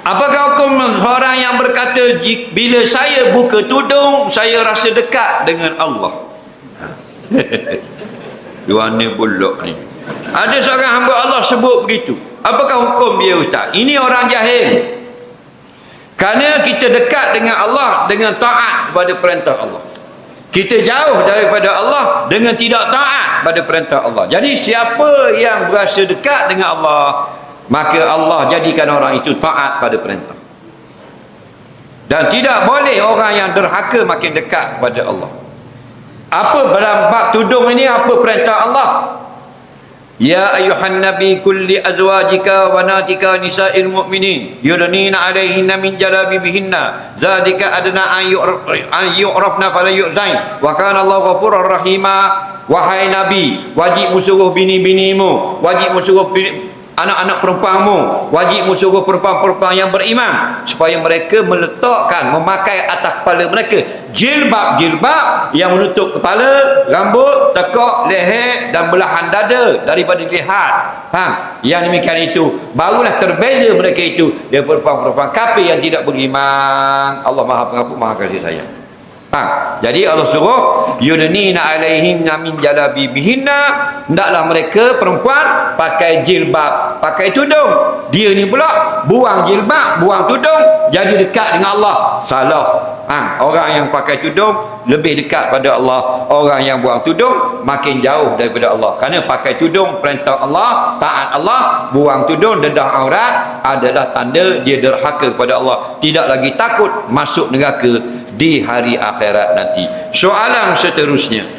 Apakah hukum orang yang berkata bila saya buka tudung saya rasa dekat dengan Allah? Dua ni pulak ni. Ada seorang hamba Allah sebut begitu. Apakah hukum dia, ustaz? Ini orang jahil. Kerana kita dekat dengan Allah dengan taat kepada perintah Allah. Kita jauh daripada Allah dengan tidak taat pada perintah Allah. Jadi siapa yang berasa dekat dengan Allah, maka Allah jadikan orang itu taat pada perintah. Dan tidak boleh orang yang derhaka makin dekat kepada Allah. Apa dalam bab tudung ini, apa perintah Allah? Ya ayuhan nabi kulli azwajika wa natika nisa'il mu'minin yudnina alaihinna min jalabibihinna zalika adna an yu'rafna fala yu'zain wa kana Allahu ghafurur rahima. Wahai nabi, wajib musuh bini-binimu, wajib musuh anak-anak perempuanmu, wajib musuh perempuan-perempuan yang beriman, supaya mereka meletakkan, memakai atas kepala mereka jilbab-jilbab yang menutup kepala, rambut, tekak, leher dan belahan dada daripada lihat. Yang demikian itu barulah terbeza mereka itu daripada perempuan-perempuan kafir yang tidak beriman. Allah Maha Pengampun, Maha Kasih Sayang. Jadi Allah suruh yudnina alaihinna min jalabibihinna, hendaklah mereka perempuan pakai jilbab, pakai tudung. Dia ni pula buang jilbab, buang tudung, jadi dekat dengan Allah. Salah. Orang yang pakai tudung lebih dekat pada Allah. Orang yang buang tudung makin jauh daripada Allah. Kerana pakai tudung perintah Allah, taat Allah, buang tudung dedah aurat adalah tanda dia derhaka kepada Allah. Tidak lagi takut masuk neraka di hari akhirat nanti. Soalan seterusnya,